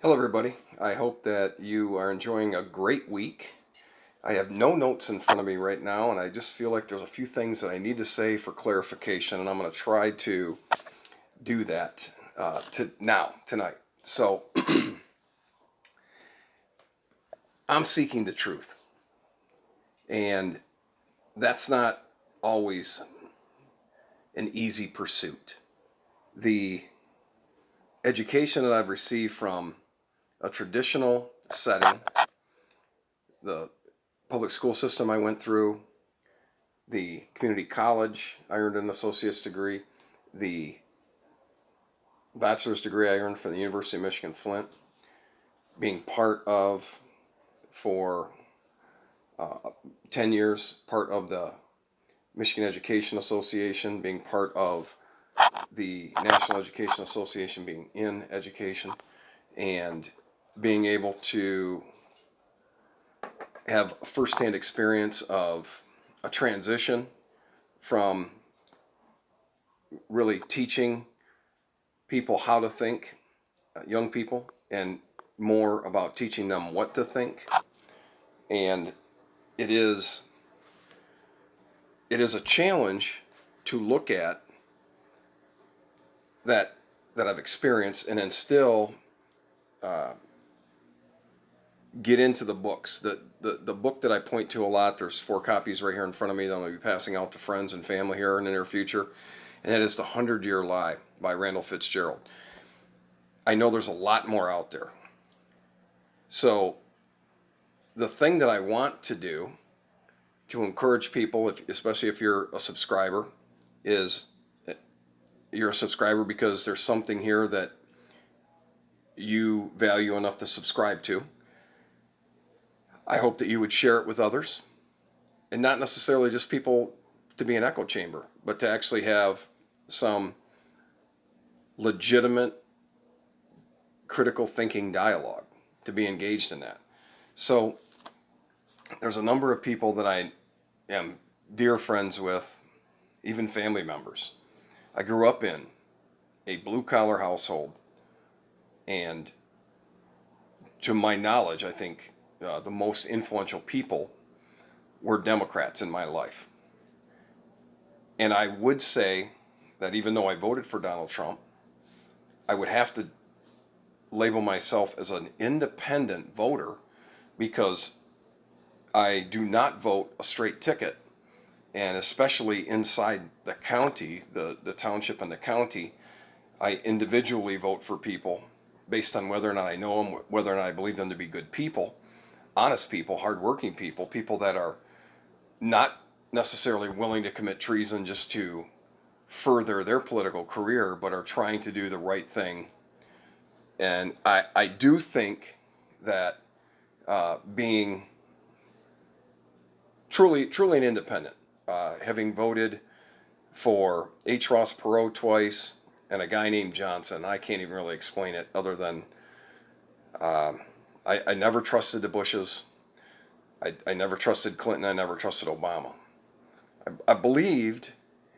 Hello, everybody. I hope that you are enjoying a great week. I have no notes in front of me right now, and I just feel like there's a few things that I need to say for clarification, and I'm going to try to do that tonight. So, I'm seeking the truth, and that's not always an easy pursuit. The education that I've received from a traditional setting, the public school system I went through, the community college, I earned an associate's degree. The bachelor's degree I earned from the University of Michigan Flint. Being part of, for 10 years, part of the Michigan Education Association, being part of the National Education Association, being in education, and being able to have a firsthand experience of a transition from really teaching people how to think, young people, and more about teaching them what to think. And it is a challenge to look at that I've experienced and then still get into the books. The book that I point to a lot, there's 4 copies right here in front of me that I'm going to be passing out to friends and family here in the near future, and that is The 100-Year Lie by Randall Fitzgerald. I know there's a lot more out there. So the thing that I want to do to encourage people, especially if you're a subscriber, is you're a subscriber because there's something here that you value enough to subscribe to. I hope that you would share it with others, and not necessarily just people to be an echo chamber, but to actually have some legitimate critical thinking dialogue, to be engaged in that. So there's a number of people that I am dear friends with, even family members. I grew up in a blue-collar household, and to my knowledge, I think the most influential people were Democrats in my life. And I would say that even though I voted for Donald Trump, I would have to label myself as an independent voter because I do not vote a straight ticket. And especially inside the county, the township and the county, I individually vote for people based on whether or not I know them, whether or not I believe them to be good people, honest people, hardworking people, people that are not necessarily willing to commit treason just to further their political career, but are trying to do the right thing. And I do think that being truly an independent, having voted for H. Ross Perot twice and a guy named Johnson, I can't even really explain it other than I never trusted the Bushes. I never trusted Clinton. I never trusted Obama. I believed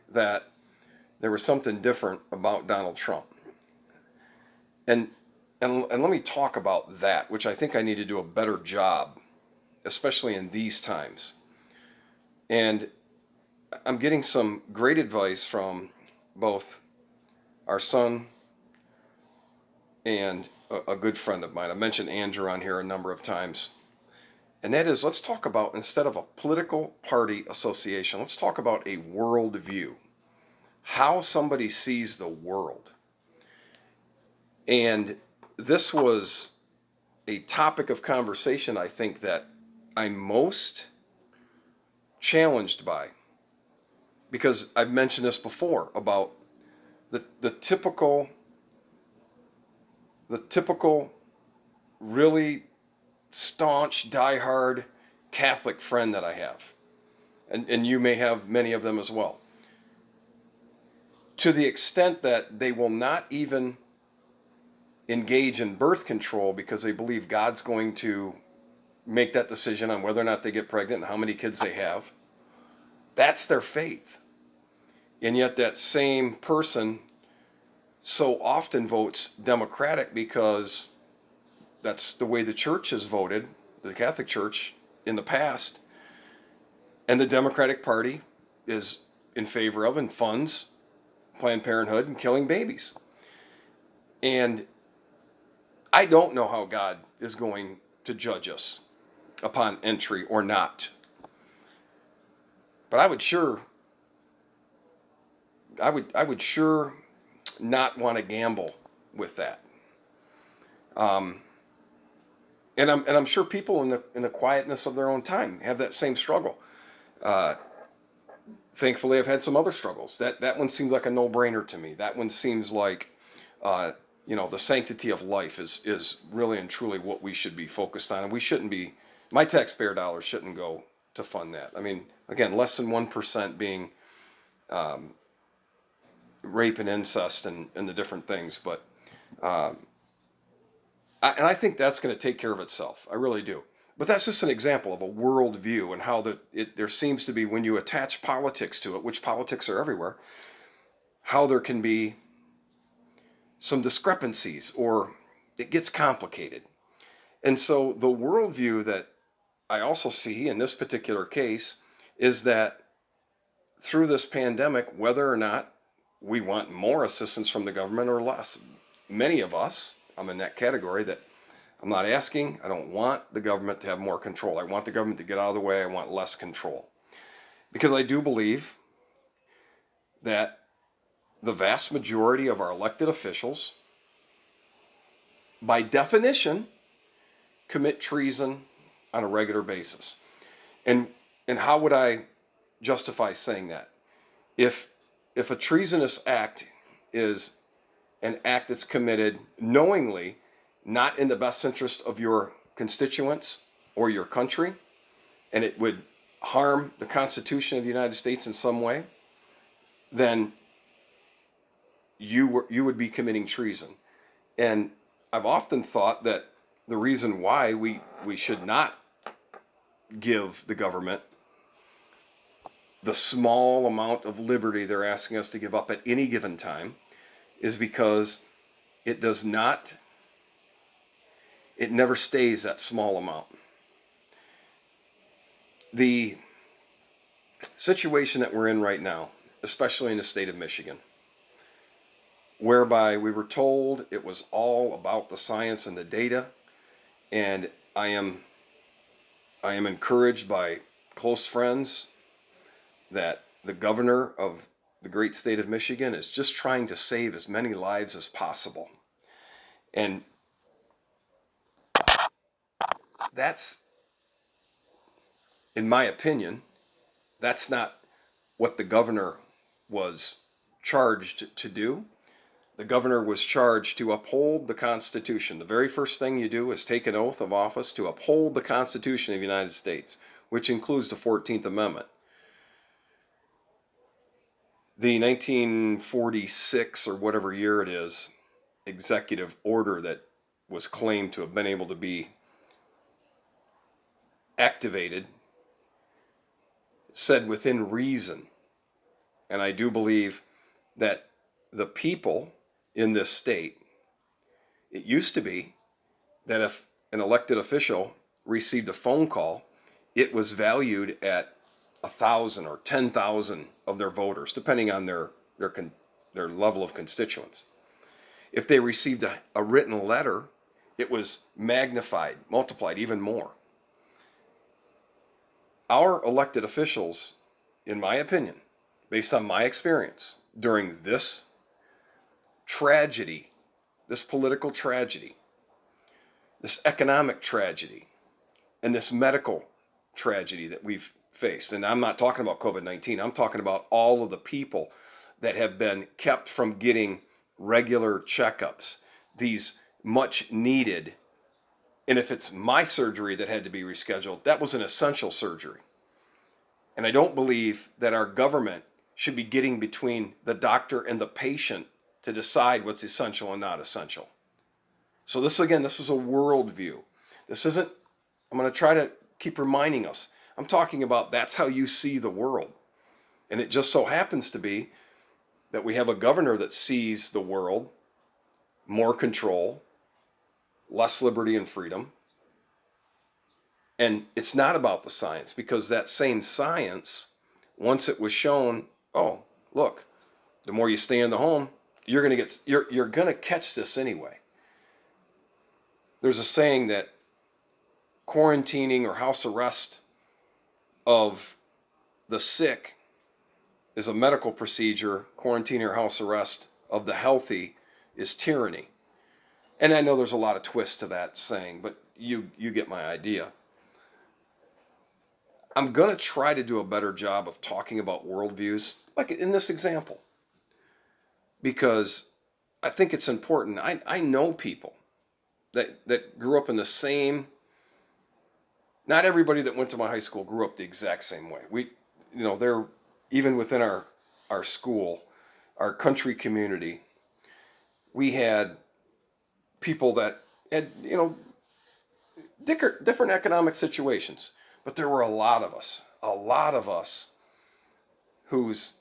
that there was something different about Donald Trump. And let me talk about that, which I think I need to do a better job, especially in these times. And I'm getting some great advice from both our son and a good friend of mine. I mentioned Andrew on here a number of times. And that is, let's talk about, instead of a political party association, let's talk about a worldview. How somebody sees the world. And this was a topic of conversation, I think, that I'm most challenged by. Because I've mentioned this before about the typical really staunch, diehard Catholic friend that I have. And you may have many of them as well. To the extent that they will not even engage in birth control because they believe God's going to make that decision on whether or not they get pregnant and how many kids they have. That's their faith. And yet that same person so often votes Democratic because that's the way the church has voted, the Catholic Church, in the past. And the Democratic Party is in favor of and funds Planned Parenthood and killing babies. And I don't know how God is going to judge us upon entry or not. But I would sure not want to gamble with that. And I'm sure people in the quietness of their own time have that same struggle. Thankfully, I've had some other struggles. That one seems like a no-brainer to me. That one seems like, the sanctity of life is really and truly what we should be focused on. And we shouldn't be, my taxpayer dollars shouldn't go to fund that. I mean, again, less than 1% being rape and incest and the different things. But I think that's going to take care of itself. I really do. But that's just an example of a worldview and how there seems to be, when you attach politics to it, which politics are everywhere, how there can be some discrepancies or it gets complicated. And so the worldview that I also see in this particular case is that through this pandemic, whether or not we want more assistance from the government or less, many of us, I'm in that category, that I'm not asking, I don't want the government to have more control. I want the government to get out of the way. I want less control. Because I do believe that the vast majority of our elected officials, by definition, commit treason on a regular basis. And how would I justify saying that? If a treasonous act is an act that's committed knowingly, not in the best interest of your constituents or your country, and it would harm the Constitution of the United States in some way, then you would be committing treason. And I've often thought that the reason why we should not give the government the small amount of liberty they're asking us to give up at any given time is because it never stays that small amount. The situation that we're in right now, especially in the state of Michigan, whereby we were told it was all about the science and the data, and I am encouraged by close friends that the governor of the great state of Michigan is just trying to save as many lives as possible. And that's, in my opinion, that's not what the governor was charged to do. The governor was charged to uphold the Constitution. The very first thing you do is take an oath of office to uphold the Constitution of the United States, which includes the 14th Amendment. The 1946 or whatever year it is executive order that was claimed to have been able to be activated said within reason. And I do believe that the people in this state, it used to be that if an elected official received a phone call, it was valued at 1,000 or 10,000 of their voters, depending on their level of constituents. If they received a written letter, it was magnified, multiplied even more. Our elected officials, in my opinion, based on my experience during this tragedy, this political tragedy, this economic tragedy, and this medical tragedy that we've faced, and I'm not talking about COVID-19, I'm talking about all of the people that have been kept from getting regular checkups, these much needed, and if it's my surgery that had to be rescheduled, that was an essential surgery. And I don't believe that our government should be getting between the doctor and the patient to decide what's essential and not essential. So this is a worldview. This isn't, I'm going to try to keep reminding us, I'm talking about that's how you see the world. And it just so happens to be that we have a governor that sees the world, more control, less liberty and freedom. And it's not about the science, because that same science, once it was shown, oh, look, the more you stay in the home, you're going to catch this anyway. There's a saying that quarantining or house arrest of the sick is a medical procedure. Quarantine or house arrest of the healthy is tyranny. And I know there's a lot of twists to that saying, but you get my idea. I'm going to try to do a better job of talking about worldviews, like in this example, because I think it's important. I know people that grew up in the same. Not everybody that went to my high school grew up the exact same way. They're even within our school, our country community. We had people that had different economic situations, but there were a lot of us whose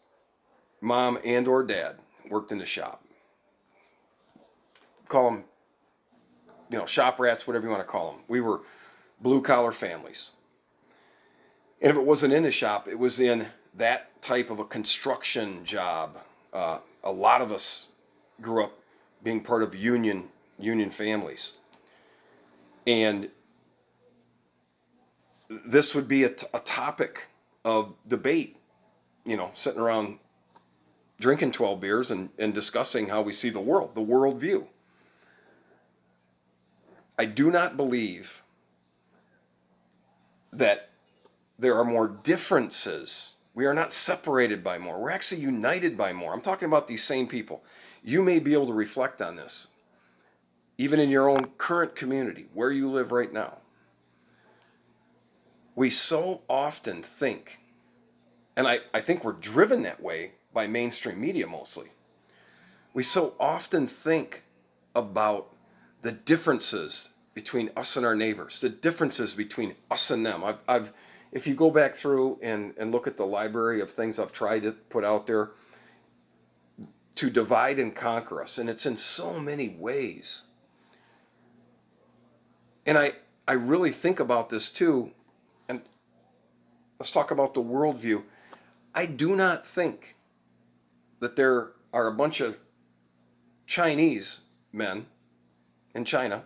mom and or dad worked in the shop. Call them, shop rats, whatever you want to call them. We were blue-collar families. And if it wasn't in the shop, it was in that type of a construction job. A lot of us grew up being part of union families. And this would be a topic of debate, sitting around drinking 12 beers and discussing how we see the world, the worldview. I do not believe that there are more differences. We are not separated by more. We're actually united by more. I'm talking about these same people. You may be able to reflect on this, even in your own current community, where you live right now. We so often think, and I think we're driven that way by mainstream media mostly. We so often think about the differences between us and our neighbors, the differences between us and them. If you go back through and look at the library of things I've tried to put out there to divide and conquer us, and it's in so many ways. And I really think about this too, and let's talk about the worldview. I do not think that there are a bunch of Chinese men in China,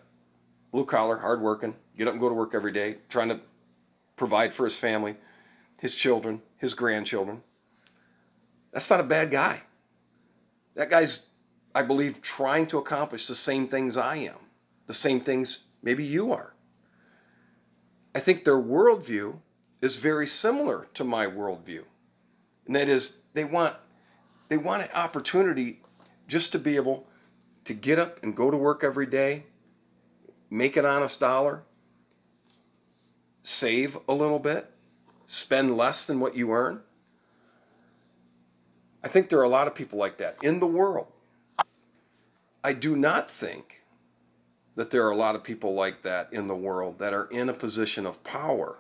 blue collar, hardworking, get up and go to work every day, trying to provide for his family, his children, his grandchildren. That's not a bad guy. That guy's, I believe, trying to accomplish the same things I am, the same things maybe you are. I think their worldview is very similar to my worldview. And that is, they want an opportunity just to be able to get up and go to work every day, make an honest dollar, save a little bit, spend less than what you earn. I think there are a lot of people like that in the world. I do not think that there are a lot of people like that in the world that are in a position of power.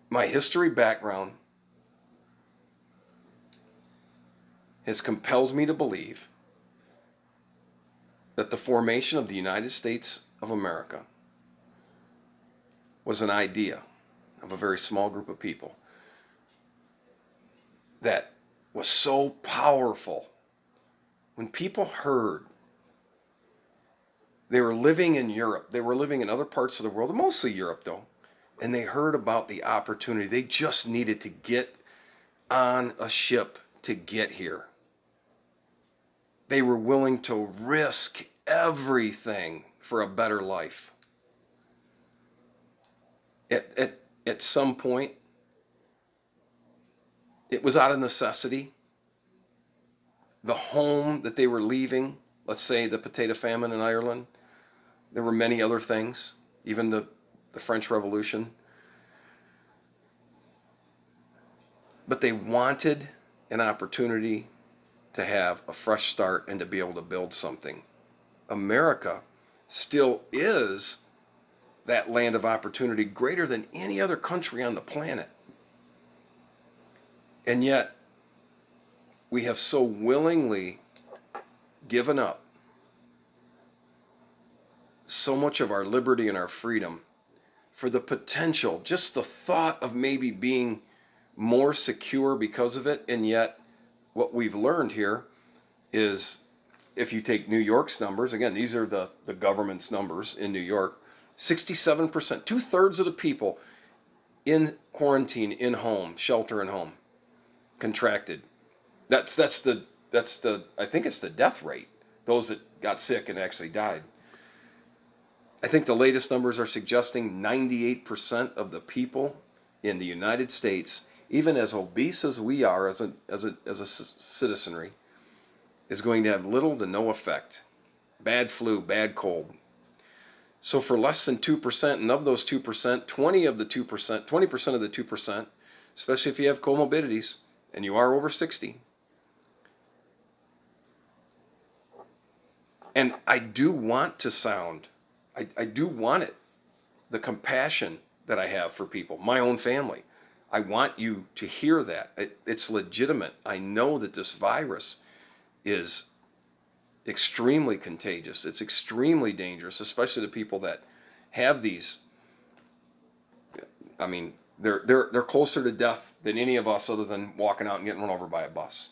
My history background has compelled me to believe that the formation of the United States of America was an idea of a very small group of people that was so powerful. When people heard they were living in Europe, they were living in other parts of the world, mostly Europe though, and they heard about the opportunity. They just needed to get on a ship to get here. They were willing to risk everything for a better life. At some point, it was out of necessity. The home that they were leaving, let's say the potato famine in Ireland, there were many other things, even the French Revolution. But they wanted an opportunity to have a fresh start and to be able to build something. America still is that land of opportunity greater than any other country on the planet. And yet, we have so willingly given up so much of our liberty and our freedom for the potential, just the thought of maybe being more secure because of it. And yet what we've learned here is, if you take New York's numbers, again, these are the government's numbers in New York, 67%, 2/3 of the people in quarantine, in home, shelter in home, contracted. That's the I think it's the death rate, those that got sick and actually died. I think the latest numbers are suggesting 98% of the people in the United States, even as obese as we are as a citizenry, is going to have little to no effect. Bad flu, bad cold. So for less than 2%, and of those 2%, 20% of the 2%, especially if you have comorbidities and you are over 60. And I do want to sound, I do want it, the compassion that I have for people, my own family. I want you to hear that. It's legitimate. I know that this virus is extremely contagious. It's extremely dangerous, especially to people that have these. I mean, they're closer to death than any of us, other than walking out and getting run over by a bus.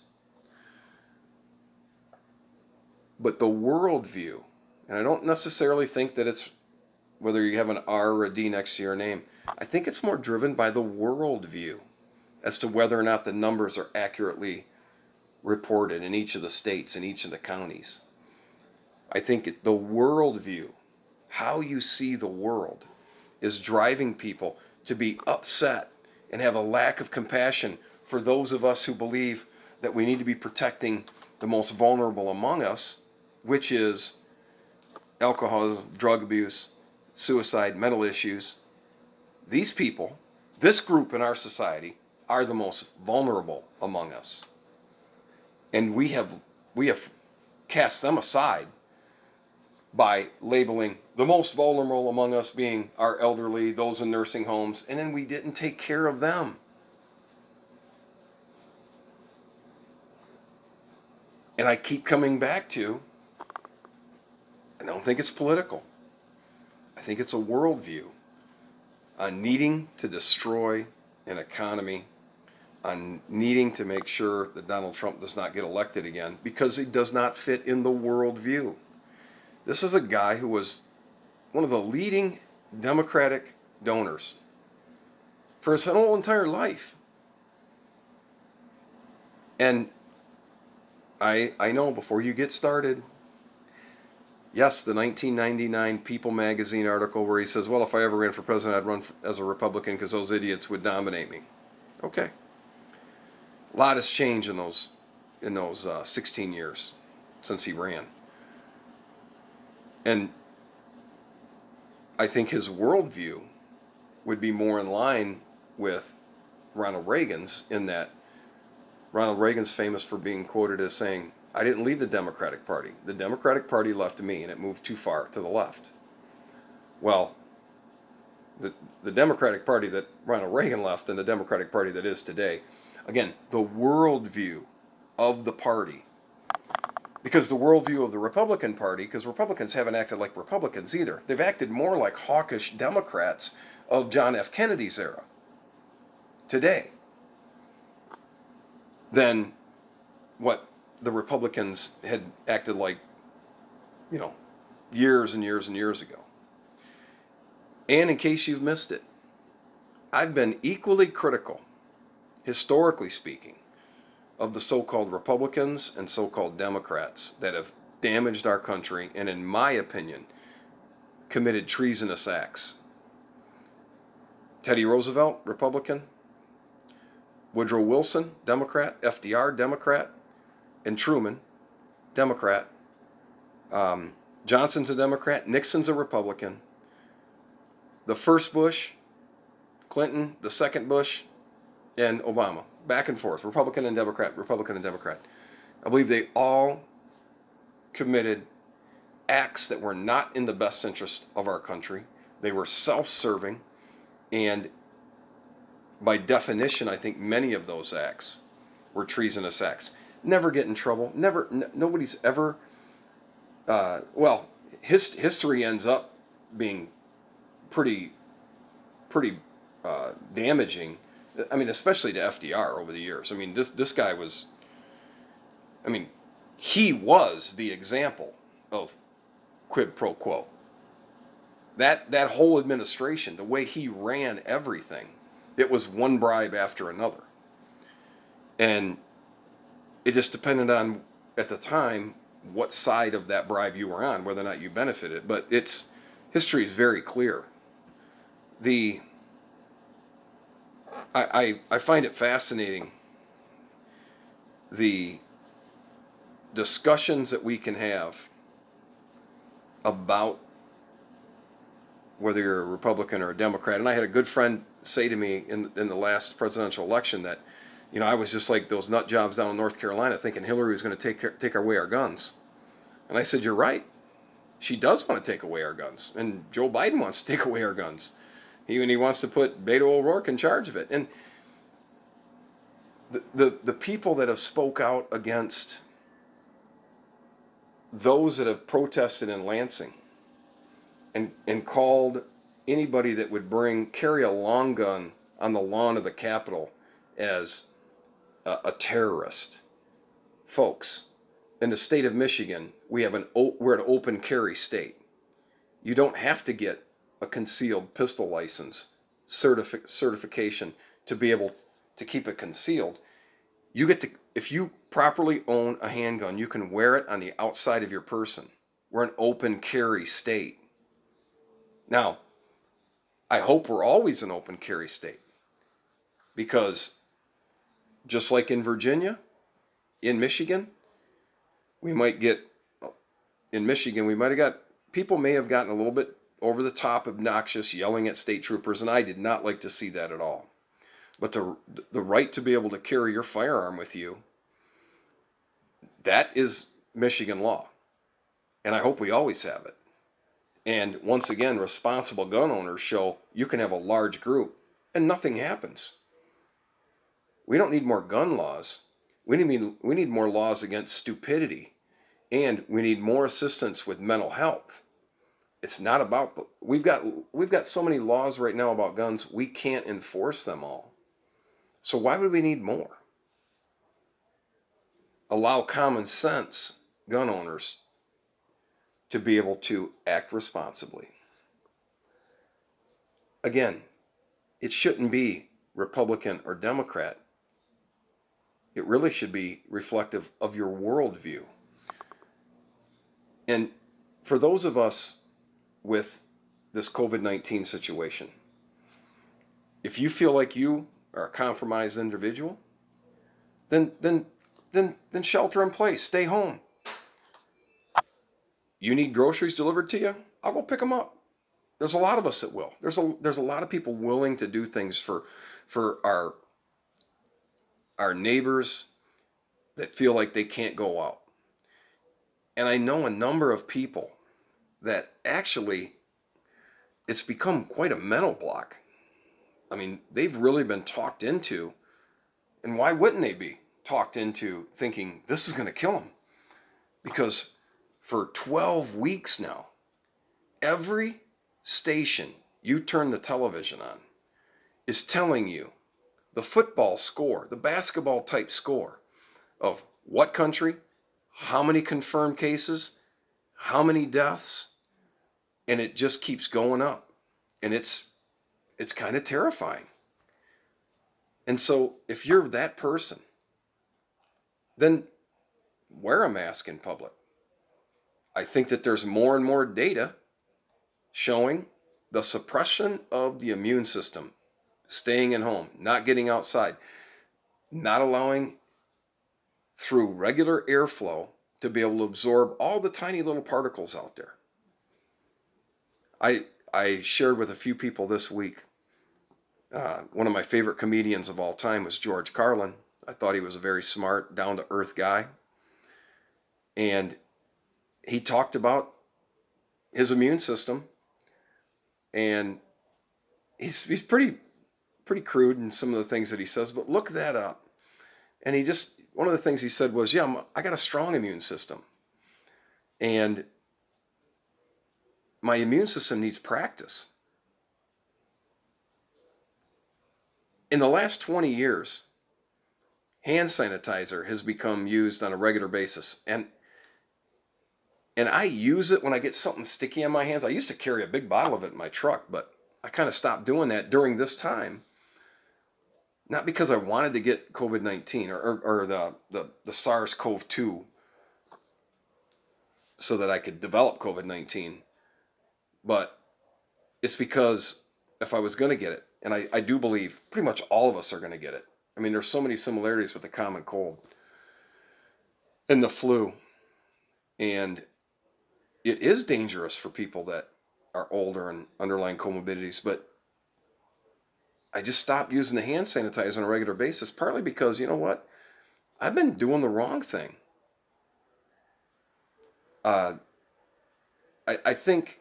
But the worldview, and I don't necessarily think that it's whether you have an R or a D next to your name. I think it's more driven by the worldview as to whether or not the numbers are accurately reported in each of the states, in each of the counties. I think the worldview, how you see the world, is driving people to be upset and have a lack of compassion for those of us who believe that we need to be protecting the most vulnerable among us, which is alcoholism, drug abuse, suicide, mental issues. These people, this group in our society, are the most vulnerable among us. And we have cast them aside by labeling the most vulnerable among us being our elderly, those in nursing homes, and then we didn't take care of them. And I keep coming back to, I don't think it's political. I think it's a worldview on needing to destroy an economy, on needing to make sure that Donald Trump does not get elected again because he does not fit in the worldview. This is a guy who was one of the leading Democratic donors for his whole entire life. And I know, before you get started, yes, the 1999 People magazine article where he says, well, if I ever ran for president, I'd run as a Republican because those idiots would dominate me. Okay. A lot has changed in those 16 years since he ran. And I think his worldview would be more in line with Ronald Reagan's, in that Ronald Reagan's famous for being quoted as saying, I didn't leave the Democratic Party. The Democratic Party left me, and it moved too far to the left. Well, the Democratic Party that Ronald Reagan left and the Democratic Party that is today, again, the worldview of the party. Because the worldview of the Republican Party, because Republicans haven't acted like Republicans either. They've acted more like hawkish Democrats of John F. Kennedy's era today than what the Republicans had acted like, years and years and years ago. And in case you've missed it, I've been equally critical, historically speaking, of the so-called Republicans and so-called Democrats that have damaged our country and, in my opinion, committed treasonous acts. Teddy Roosevelt, Republican. Woodrow Wilson, Democrat. FDR, Democrat. And Truman, Democrat. Johnson's a Democrat. Nixon's a Republican. The first Bush, Clinton, the second Bush, and Obama. Back and forth, Republican and Democrat, Republican and Democrat. I believe they all committed acts that were not in the best interest of our country. They were self-serving, and by definition, I think many of those acts were treasonous acts. Never get in trouble. Nobody's ever. History ends up being pretty damaging. I mean, especially to FDR over the years. I mean, this guy was. I mean, he was the example of quid pro quo. That whole administration, the way he ran everything, it was one bribe after another, and it just depended on at the time what side of that bribe you were on, whether or not you benefited. But history is very clear. I find it fascinating the discussions that we can have about whether you're a Republican or a Democrat. And I had a good friend say to me in the last presidential election that, I was just like those nut jobs down in North Carolina thinking Hillary was going to take away our guns. And I said, you're right. She does want to take away our guns. And Joe Biden wants to take away our guns. He wants to put Beto O'Rourke in charge of it. And the people that have spoke out against those that have protested in Lansing and called anybody that would carry a long gun on the lawn of the Capitol as a terrorist. Folks, in the state of Michigan, we're an open carry state. You don't have to get a concealed pistol license certification to be able to keep it concealed. You get to, if you properly own a handgun, you can wear it on the outside of your person. We're an open carry state. Now, I hope we're always an open carry state, because just like in Virginia, in Michigan, we might have got, people may have gotten a little bit over the top, obnoxious, yelling at state troopers, and I did not like to see that at all. But the right to be able to carry your firearm with you, that is Michigan law. And I hope we always have it. And once again, responsible gun owners show you can have a large group and nothing happens. We don't need more gun laws. We need more laws against stupidity. And we need more assistance with mental health. It's not about, we've got so many laws right now about guns, we can't enforce them all. So why would we need more? Allow common sense gun owners to be able to act responsibly. Again, it shouldn't be Republican or Democrat. It really should be reflective of your worldview. And for those of us with this COVID-19 situation, if you feel like you are a compromised individual, then shelter in place, stay home. You need groceries delivered to you? I'll go pick them up. There's a lot of us that will. There's a lot of people willing to do things for our neighbors that feel like they can't go out. And I know a number of people that actually it's become quite a mental block. I mean, they've really been talked into, and why wouldn't they be talked into thinking this is going to kill them? Because for 12 weeks now, every station you turn the television on is telling you the football score, the basketball type score of what country, how many confirmed cases, how many deaths, and it just keeps going up. And it's kind of terrifying. And so if you're that person, then wear a mask in public. I think that there's more and more data showing the suppression of the immune system, staying at home, not getting outside, not allowing through regular airflow to be able to absorb all the tiny little particles out there. I shared with a few people this week, one of my favorite comedians of all time was George Carlin. I thought he was a very smart, down-to-earth guy. And he talked about his immune system, and he's pretty crude in some of the things that he says, but look that up. And one of the things he said was, I got a strong immune system. And my immune system needs practice. In the last 20 years, hand sanitizer has become used on a regular basis. And I use it when I get something sticky on my hands. I used to carry a big bottle of it in my truck, but I kind of stopped doing that during this time. Not because I wanted to get COVID-19 or the SARS-CoV-2 so that I could develop COVID-19, but it's because if I was going to get it, and I do believe pretty much all of us are going to get it. I mean, there's so many similarities with the common cold and the flu. And it is dangerous for people that are older and underlying comorbidities, but I just stopped using the hand sanitizer on a regular basis, partly because, you know what? I've been doing the wrong thing. I think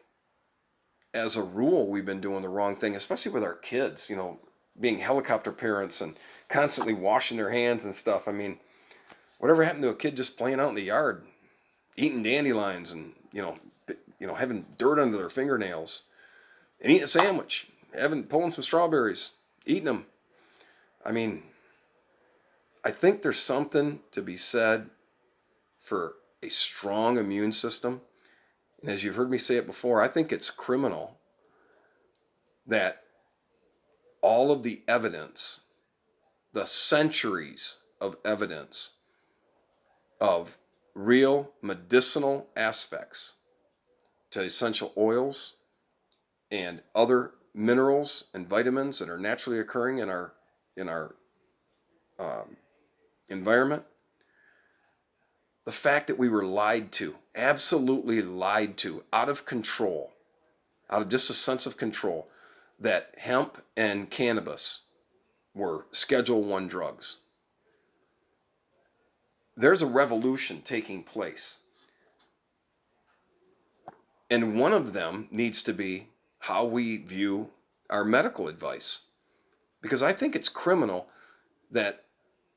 as a rule, we've been doing the wrong thing, especially with our kids, being helicopter parents and constantly washing their hands and stuff. I mean, whatever happened to a kid just playing out in the yard, eating dandelions and, having dirt under their fingernails and eating a sandwich, pulling some strawberries, eating them. I mean, I think there's something to be said for a strong immune system. And as you've heard me say it before, I think it's criminal that all of the evidence, the centuries of evidence of real medicinal aspects to essential oils and other minerals and vitamins that are naturally occurring in our environment, the fact that we were lied to, absolutely lied to, out of control, out of just a sense of control, that hemp and cannabis were Schedule I drugs. There's a revolution taking place. And one of them needs to be how we view our medical advice. Because I think it's criminal that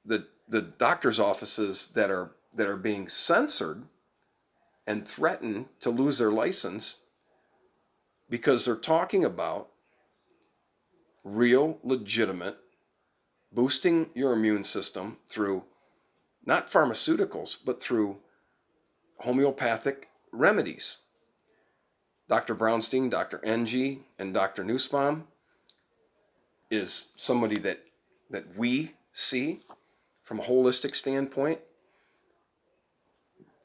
the doctor's offices that are being censored and threatened to lose their license because they're talking about real, legitimate, boosting your immune system through not pharmaceuticals, but through homeopathic remedies. Dr. Brownstein, Dr. NG, and Dr. Nussbaum is somebody that we see from a holistic standpoint.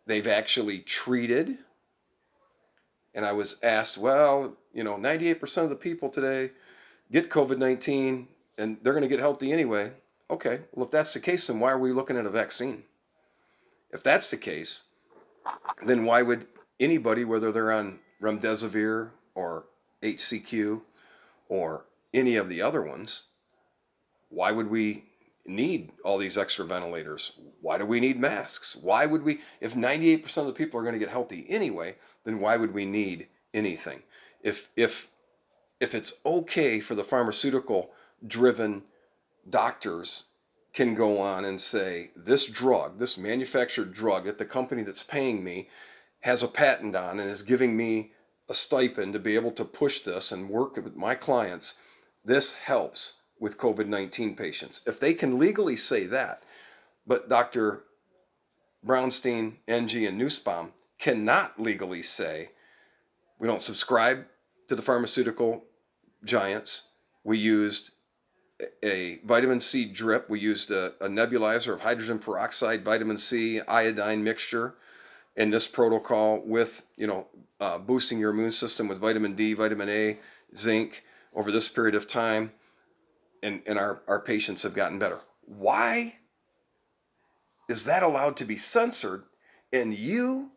They've actually treated, and I was asked, 98% of the people today get COVID-19 and they're going to get healthy anyway. Okay, well, if that's the case, then why are we looking at a vaccine? If that's the case, then why would anybody, whether they're on remdesivir or HCQ or any of the other ones, why would we need all these extra ventilators? Why do we need masks? Why would we, if 98% of the people are going to get healthy anyway, then why would we need anything? If it's okay for the pharmaceutical driven doctors can go on and say, this drug, this manufactured drug that the company that's paying me has a patent on and is giving me a stipend to be able to push this and work with my clients, this helps with COVID-19 patients. If they can legally say that, but Dr. Brownstein, NG, and Nussbaum cannot legally say, we don't subscribe to the pharmaceutical giants. We used a vitamin C drip. We used a nebulizer of hydrogen peroxide, vitamin C, iodine mixture in this protocol with, boosting your immune system with vitamin D, vitamin A, zinc over this period of time. And our patients have gotten better. Why is that allowed to be censored and you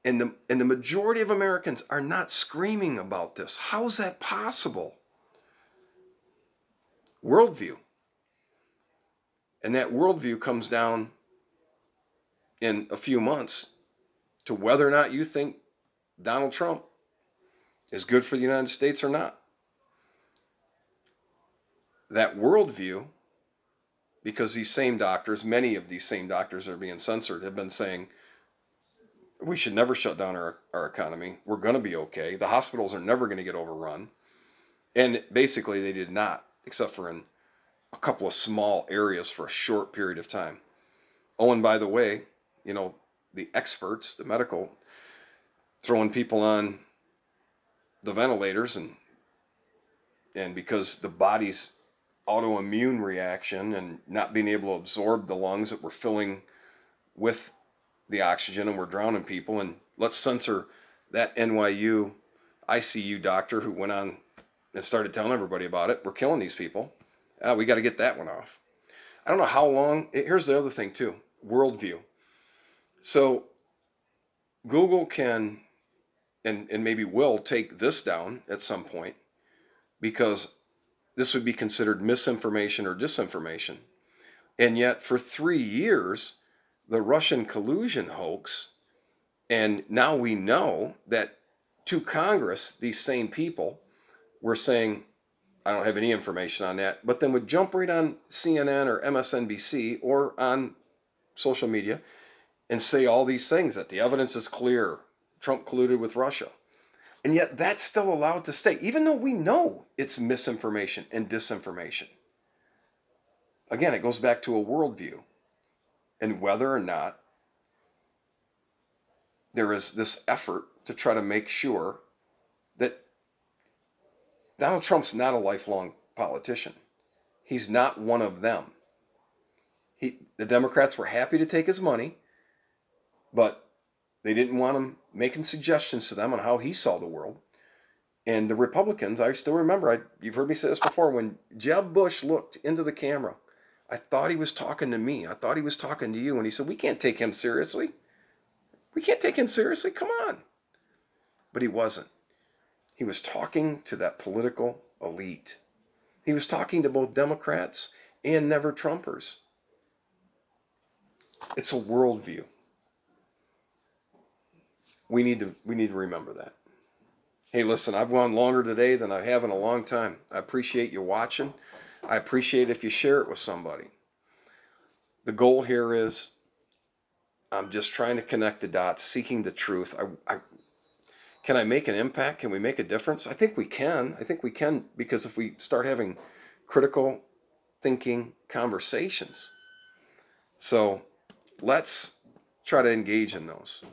and the majority of Americans are not screaming about this? How is that possible? Worldview. And that worldview comes down in a few months to whether or not you think Donald Trump is good for the United States or not. That worldview, because these same doctors, many of these same doctors are being censored, have been saying, We should never shut down our economy. We're going to be okay. The hospitals are never going to get overrun. And basically, they did not, except for in a couple of small areas for a short period of time. Oh, and by the way, you know, the experts, the medical, throwing people on the ventilators, and because the body's autoimmune reaction and not being able to absorb the lungs that were filling with the oxygen, and we're drowning people. And let's censor that NYU ICU doctor who went on and started telling everybody about it. We're killing these people. We got to get that one off. I don't know how long. Here's the other thing too. Worldview. So Google can and maybe will take this down at some point, because this would be considered misinformation or disinformation. And yet for 3 years, the Russian collusion hoax, and now we know that to Congress, these same people were saying, I don't have any information on that, but then would jump right on CNN or MSNBC or on social media and say all these things, that the evidence is clear, Trump colluded with Russia. And yet that's still allowed to stay, even though we know it's misinformation and disinformation. Again, it goes back to a worldview and whether or not there is this effort to try to make sure that Donald Trump's not a lifelong politician. He's not one of them. The Democrats were happy to take his money, but they didn't want him making suggestions to them on how he saw the world. And the Republicans, I still remember, you've heard me say this before, when Jeb Bush looked into the camera, I thought he was talking to me. I thought he was talking to you. And he said, we can't take him seriously. We can't take him seriously. Come on. But he wasn't. He was talking to that political elite. He was talking to both Democrats and never Trumpers. It's a worldview. We need to remember that. Hey, listen, I've gone longer today than I have in a long time. I appreciate you watching. I appreciate if you share it with somebody. The goal here is I'm just trying to connect the dots, seeking the truth. Can I make an impact? Can we make a difference? I think we can. I think we can, because if we start having critical thinking conversations. So let's try to engage in those.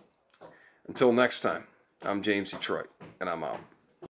Until next time, I'm James Detroit, and I'm out.